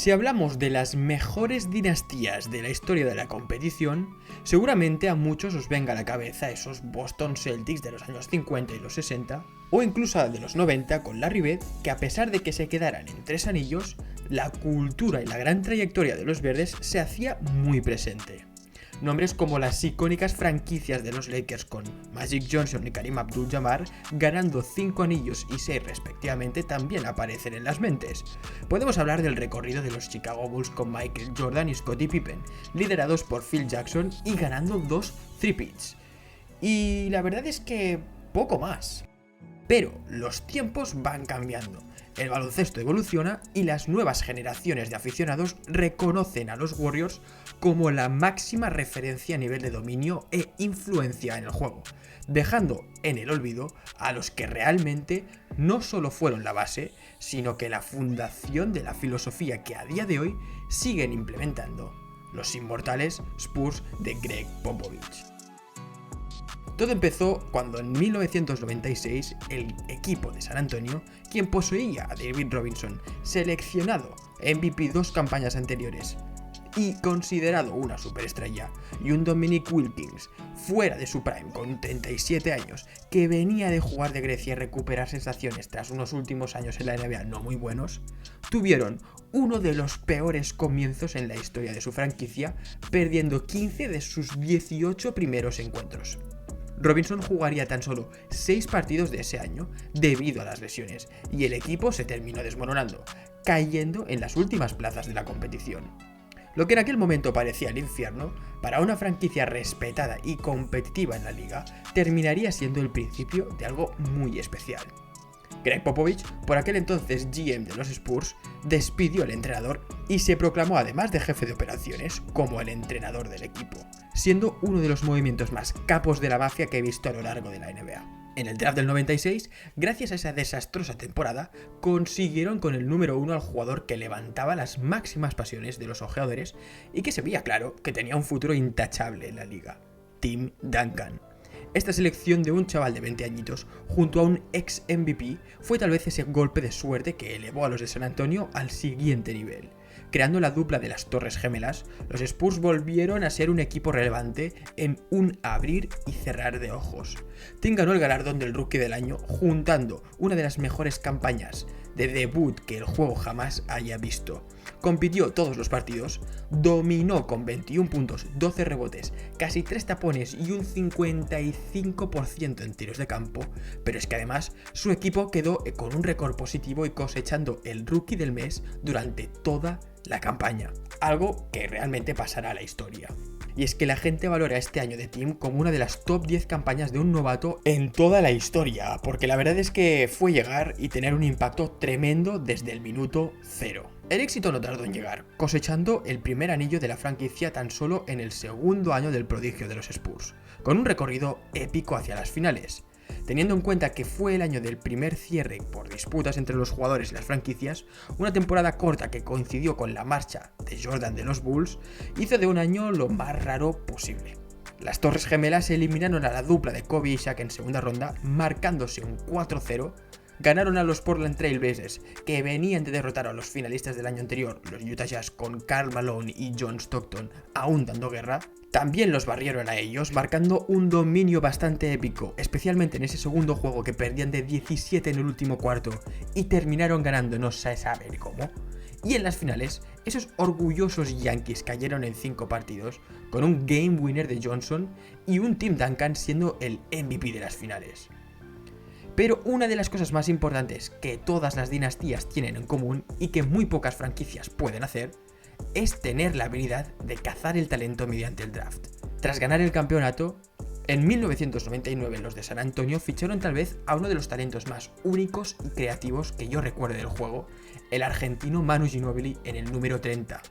Si hablamos de las mejores dinastías de la historia de la competición, seguramente a muchos os venga a la cabeza esos Boston Celtics de los años 50 y los 60, o incluso de los 90 con Larry Bird, que a pesar de que se quedaran en 3 anillos, la cultura y la gran trayectoria de los verdes se hacía muy presente. Nombres como las icónicas franquicias de los Lakers con Magic Johnson y Kareem Abdul-Jabbar ganando 5 anillos y 6 respectivamente también aparecen en las mentes. Podemos hablar del recorrido de los Chicago Bulls con Michael Jordan y Scottie Pippen, liderados por Phil Jackson y ganando 2 three-peats. Y la verdad es que poco más. Pero los tiempos van cambiando. El baloncesto evoluciona y las nuevas generaciones de aficionados reconocen a los Warriors como la máxima referencia a nivel de dominio e influencia en el juego, dejando en el olvido a los que realmente no solo fueron la base, sino que la fundación de la filosofía que a día de hoy siguen implementando, los inmortales Spurs de Greg Popovich. Todo empezó cuando en 1996 el equipo de San Antonio, quien poseía a David Robinson, seleccionado MVP 2 campañas anteriores y considerado una superestrella, y un Dominique Wilkins fuera de su prime con 37 años, que venía de jugar de Grecia y recuperar sensaciones tras unos últimos años en la NBA no muy buenos, tuvieron uno de los peores comienzos en la historia de su franquicia, perdiendo 15 de sus 18 primeros encuentros. Robinson jugaría tan solo 6 partidos de ese año debido a las lesiones, y el equipo se terminó desmoronando, cayendo en las últimas plazas de la competición. Lo que en aquel momento parecía el infierno, para una franquicia respetada y competitiva en la liga, terminaría siendo el principio de algo muy especial. Greg Popovich, por aquel entonces GM de los Spurs, despidió al entrenador y se proclamó, además de jefe de operaciones, como el entrenador del equipo, siendo uno de los movimientos más capos de la mafia que he visto a lo largo de la NBA. En el draft del 96, gracias a esa desastrosa temporada, consiguieron con el número 1 al jugador que levantaba las máximas pasiones de los ojeadores y que se veía claro que tenía un futuro intachable en la liga: Tim Duncan. Esta selección de un chaval de 20 añitos junto a un ex MVP fue tal vez ese golpe de suerte que elevó a los de San Antonio al siguiente nivel. Creando la dupla de las Torres Gemelas, los Spurs volvieron a ser un equipo relevante en un abrir y cerrar de ojos. Tim ganó el galardón del Rookie del Año juntando una de las mejores campañas de debut que el juego jamás haya visto. Compitió todos los partidos, dominó con 21 puntos, 12 rebotes, casi 3 tapones y un 55% en tiros de campo, pero es que además su equipo quedó con un récord positivo y cosechando el Rookie del Mes durante toda la campaña, algo que realmente pasará a la historia. Y es que la gente valora este año de Tim como una de las top 10 campañas de un novato en toda la historia, porque la verdad es que fue llegar y tener un impacto tremendo desde el minuto 0. El éxito no tardó en llegar, cosechando el primer anillo de la franquicia tan solo en el segundo año del prodigio de los Spurs, con un recorrido épico hacia las finales. Teniendo en cuenta que fue el año del primer cierre por disputas entre los jugadores y las franquicias, una temporada corta que coincidió con la marcha de Jordan de los Bulls, hizo de un año lo más raro posible. Las Torres Gemelas eliminaron a la dupla de Kobe y Shaq en segunda ronda, marcándose un 4-0, ganaron a los Portland Trail Blazers, que venían de derrotar a los finalistas del año anterior, los Utah Jazz, con Karl Malone y John Stockton aún dando guerra. También los barrieron a ellos, marcando un dominio bastante épico, especialmente en ese segundo juego que perdían de 17 en el último cuarto y terminaron ganando no se sabe cómo. Y en las finales, esos orgullosos Yankees cayeron en 5 partidos, con un game winner de Johnson y un Tim Duncan siendo el MVP de las finales. Pero una de las cosas más importantes que todas las dinastías tienen en común y que muy pocas franquicias pueden hacer es tener la habilidad de cazar el talento mediante el draft. Tras ganar el campeonato, en 1999 los de San Antonio ficharon tal vez a uno de los talentos más únicos y creativos que yo recuerdo del juego, el argentino Manu Ginóbili en el número 30.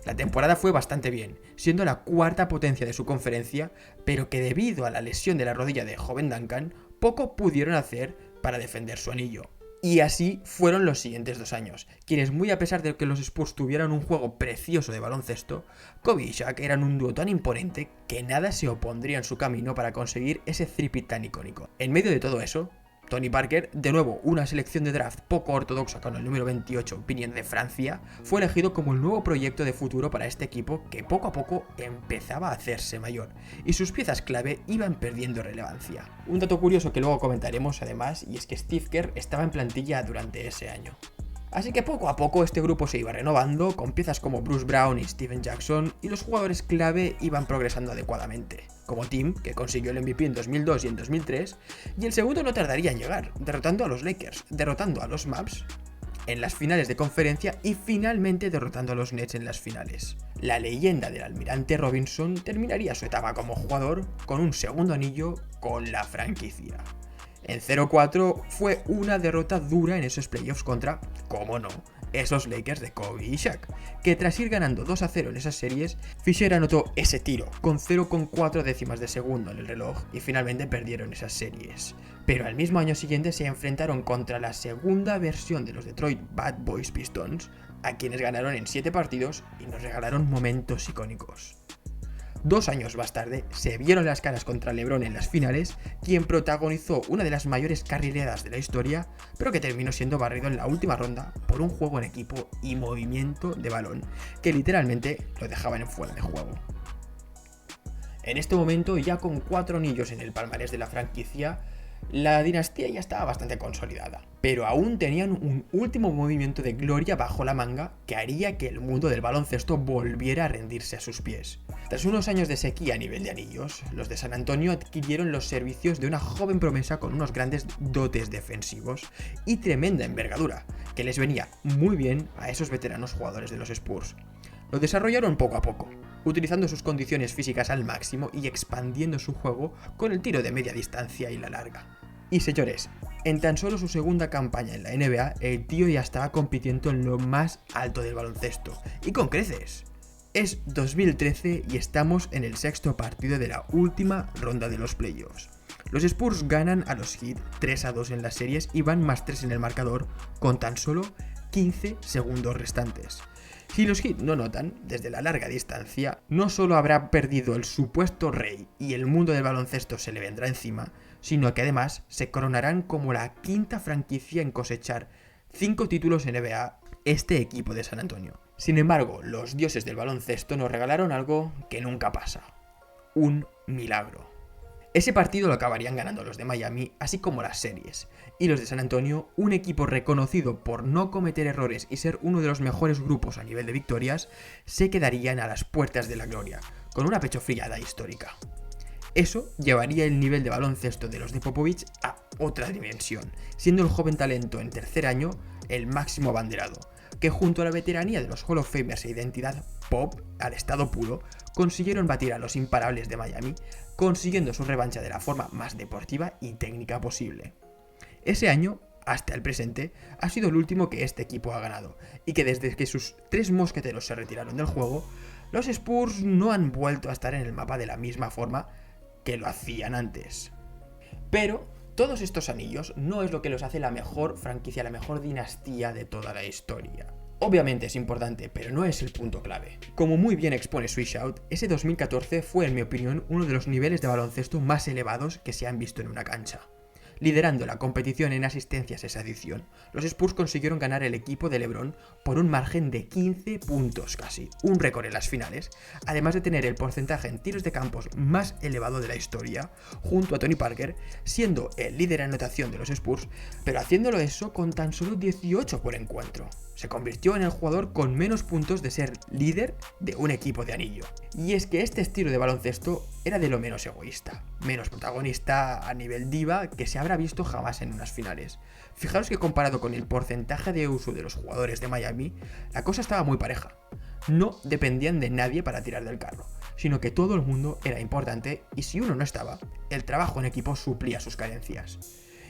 La temporada fue bastante bien, siendo la cuarta potencia de su conferencia, pero que debido a la lesión de la rodilla de joven Duncan, poco pudieron hacer para defender su anillo. Y así fueron los siguientes 2 años, quienes muy a pesar de que los Spurs tuvieran un juego precioso de baloncesto, Kobe y Shaq eran un dúo tan imponente que nada se opondría en su camino para conseguir ese three-peat tan icónico. En medio de todo eso, Tony Parker, de nuevo una selección de draft poco ortodoxa con el número 28 viniendo de Francia, fue elegido como el nuevo proyecto de futuro para este equipo que poco a poco empezaba a hacerse mayor y sus piezas clave iban perdiendo relevancia. Un dato curioso que luego comentaremos además, y es que Steve Kerr estaba en plantilla durante ese año. Así que poco a poco este grupo se iba renovando, con piezas como Bruce Brown y Steven Jackson, y los jugadores clave iban progresando adecuadamente, como Tim, que consiguió el MVP en 2002 y en 2003, y el segundo no tardaría en llegar, derrotando a los Lakers, derrotando a los Mavs en las finales de conferencia y finalmente derrotando a los Nets en las finales. La leyenda del almirante Robinson terminaría su etapa como jugador con un segundo anillo con la franquicia. En 0-4 fue una derrota dura en esos playoffs contra, cómo no, esos Lakers de Kobe y Shaq, que tras ir ganando 2-0 en esas series, Fisher anotó ese tiro con 0,4 décimas de segundo en el reloj y finalmente perdieron esas series. Pero al mismo año siguiente se enfrentaron contra la segunda versión de los Detroit Bad Boys Pistons, a quienes ganaron en 7 partidos y nos regalaron momentos icónicos. 2 años más tarde, se vieron las caras contra LeBron en las finales, quien protagonizó una de las mayores carrileras de la historia, pero que terminó siendo barrido en la última ronda por un juego en equipo y movimiento de balón, que literalmente lo dejaban en fuera de juego. En este momento, ya con 4 anillos en el palmarés de la franquicia, la dinastía ya estaba bastante consolidada, pero aún tenían un último movimiento de gloria bajo la manga que haría que el mundo del baloncesto volviera a rendirse a sus pies. Tras unos años de sequía a nivel de anillos, los de San Antonio adquirieron los servicios de una joven promesa con unos grandes dotes defensivos y tremenda envergadura, que les venía muy bien a esos veteranos jugadores de los Spurs. Lo desarrollaron poco a poco, utilizando sus condiciones físicas al máximo y expandiendo su juego con el tiro de media distancia y la larga. Y señores, en tan solo su segunda campaña en la NBA, el tío ya estaba compitiendo en lo más alto del baloncesto, y con creces. Es 2013 y estamos en el 6º partido de la última ronda de los playoffs. Los Spurs ganan a los Heat 3-2 en las series y van +3 en el marcador con tan solo 15 segundos restantes. Si los Heat no notan, desde la larga distancia, no solo habrá perdido el supuesto rey y el mundo del baloncesto se le vendrá encima, sino que además se coronarán como la 5ª franquicia en cosechar 5 títulos en NBA este equipo de San Antonio. Sin embargo, los dioses del baloncesto nos regalaron algo que nunca pasa: un milagro. Ese partido lo acabarían ganando los de Miami, así como las series, y los de San Antonio, un equipo reconocido por no cometer errores y ser uno de los mejores grupos a nivel de victorias, se quedarían a las puertas de la gloria, con una pechofriada histórica. Eso llevaría el nivel de baloncesto de los de Popovich a otra dimensión, siendo el joven talento en tercer año el máximo abanderado, que junto a la veteranía de los Hall of Famers e identidad pop al estado puro, consiguieron batir a los imparables de Miami, consiguiendo su revancha de la forma más deportiva y técnica posible. Ese año, hasta el presente, ha sido el último que este equipo ha ganado, y que desde que sus 3 mosqueteros se retiraron del juego, los Spurs no han vuelto a estar en el mapa de la misma forma que lo hacían antes. Pero todos estos anillos no es lo que los hace la mejor franquicia, la mejor dinastía de toda la historia. Obviamente es importante, pero no es el punto clave. Como muy bien expone Swishout, ese 2014 fue, en mi opinión, uno de los niveles de baloncesto más elevados que se han visto en una cancha. Liderando la competición en asistencias esa edición, los Spurs consiguieron ganar el equipo de LeBron por un margen de 15 puntos casi, un récord en las finales, además de tener el porcentaje en tiros de campos más elevado de la historia, junto a Tony Parker, siendo el líder en anotación de los Spurs, pero haciéndolo eso con tan solo 18 por encuentro. Se convirtió en el jugador con menos puntos de ser líder de un equipo de anillo. Y es que este estilo de baloncesto era de lo menos egoísta, menos protagonista a nivel diva que se habrá visto jamás en unas finales. Fijaros que comparado con el porcentaje de uso de los jugadores de Miami, la cosa estaba muy pareja. No dependían de nadie para tirar del carro, sino que todo el mundo era importante y si uno no estaba, el trabajo en equipo suplía sus carencias.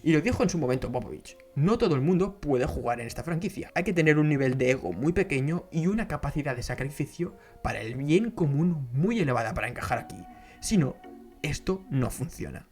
Y lo dijo en su momento Popovich: no todo el mundo puede jugar en esta franquicia. Hay que tener un nivel de ego muy pequeño y una capacidad de sacrificio para el bien común muy elevada para encajar aquí. Si no, esto no funciona.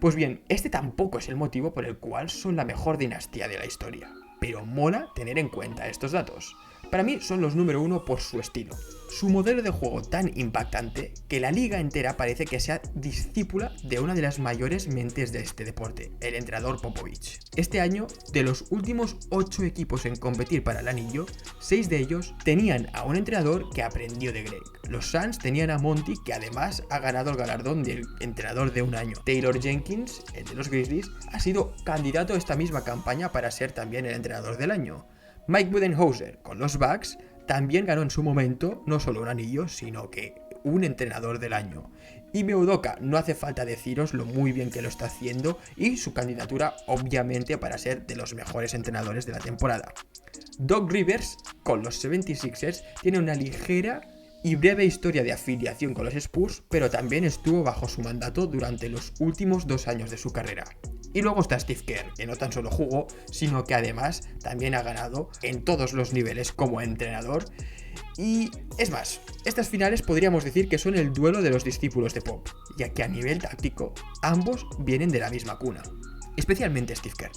Pues bien, este tampoco es el motivo por el cual son la mejor dinastía de la historia. Pero mola tener en cuenta estos datos. Para mí son los número 1 por su estilo. su modelo de juego tan impactante que la liga entera parece que sea discípula de una de las mayores mentes de este deporte, el entrenador Popovich. Este año, de los últimos 8 equipos en competir para el anillo, 6 de ellos tenían a un entrenador que aprendió de Greg. Los Suns tenían a Monty, que además ha ganado el galardón del entrenador de un año. Taylor Jenkins, el de los Grizzlies, ha sido candidato a esta misma campaña para ser también el entrenador del año. Mike Budenholzer, con los Bucks, también ganó en su momento no solo un anillo, sino que un entrenador del año. Ime Udoka, no hace falta deciros lo muy bien que lo está haciendo y su candidatura obviamente para ser de los mejores entrenadores de la temporada. Doc Rivers, con los 76ers, tiene una ligera y breve historia de afiliación con los Spurs, pero también estuvo bajo su mandato durante los últimos 2 años de su carrera. Y luego está Steve Kerr, que no tan solo jugó, sino que además también ha ganado en todos los niveles como entrenador. Y es más, estas finales podríamos decir que son el duelo de los discípulos de Pop, ya que a nivel táctico ambos vienen de la misma cuna. Especialmente Steve Kerr,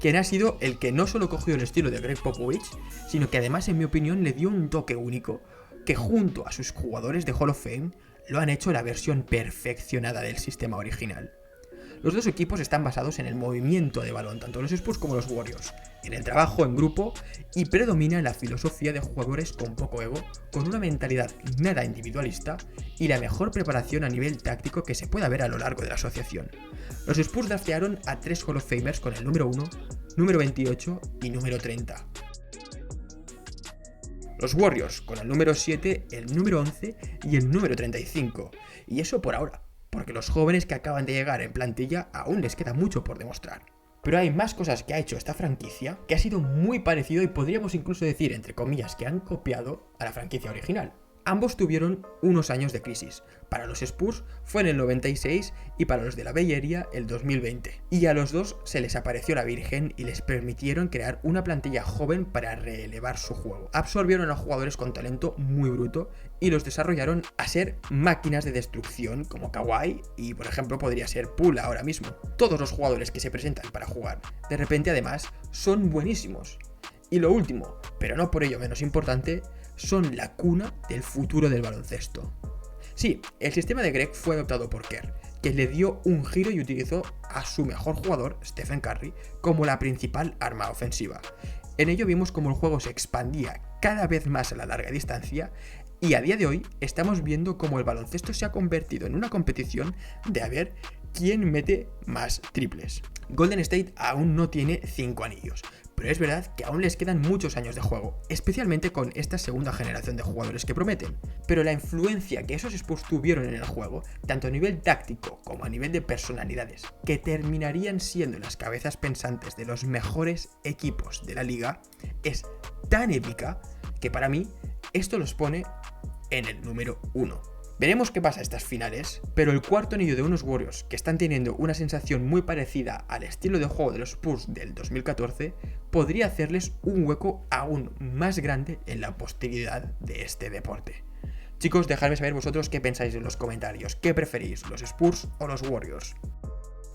quien ha sido el que no solo cogió el estilo de Greg Popovich, sino que además en mi opinión le dio un toque único, que junto a sus jugadores de Hall of Fame lo han hecho la versión perfeccionada del sistema original. Los dos equipos están basados en el movimiento de balón, tanto los Spurs como los Warriors, en el trabajo en grupo y predomina la filosofía de jugadores con poco ego, con una mentalidad nada individualista y la mejor preparación a nivel táctico que se pueda ver a lo largo de la asociación. Los Spurs draftearon a 3 Hall of Famers con el número 1, número 28 y número 30. Los Warriors con el número 7, el número 11 y el número 35. Y eso por ahora, porque los jóvenes que acaban de llegar en plantilla aún les queda mucho por demostrar. Pero hay más cosas que ha hecho esta franquicia que ha sido muy parecido y podríamos incluso decir, entre comillas, que han copiado a la franquicia original. Ambos tuvieron unos años de crisis. Para los Spurs fue en el 96 y para los de la Bay Area el 2020. Y a los dos se les apareció la Virgen y les permitieron crear una plantilla joven para reelevar su juego. Absorbieron a jugadores con talento muy bruto y los desarrollaron a ser máquinas de destrucción como Kawhi y por ejemplo podría ser Poole ahora mismo. Todos los jugadores que se presentan para jugar de repente además son buenísimos. Y lo último, pero no por ello menos importante, son la cuna del futuro del baloncesto. Sí, el sistema de Greg fue adoptado por Kerr, que le dio un giro y utilizó a su mejor jugador, Stephen Curry, como la principal arma ofensiva. En ello vimos cómo el juego se expandía cada vez más a la larga distancia y a día de hoy estamos viendo cómo el baloncesto se ha convertido en una competición de a ver quién mete más triples. Golden State aún no tiene 5 anillos, pero es verdad que aún les quedan muchos años de juego, especialmente con esta segunda generación de jugadores que prometen. Pero la influencia que esos Spurs tuvieron en el juego, tanto a nivel táctico como a nivel de personalidades, que terminarían siendo las cabezas pensantes de los mejores equipos de la liga, es tan épica que para mí esto los pone en el número 1. Veremos qué pasa estas finales, pero el cuarto anillo de unos Warriors que están teniendo una sensación muy parecida al estilo de juego de los Spurs del 2014 podría hacerles un hueco aún más grande en la posteridad de este deporte. Chicos, dejadme saber vosotros qué pensáis en los comentarios. ¿Qué preferís, los Spurs o los Warriors?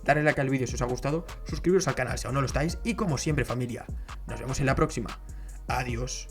Darle like al vídeo si os ha gustado, suscribiros al canal si aún no lo estáis y como siempre familia, nos vemos en la próxima. Adiós.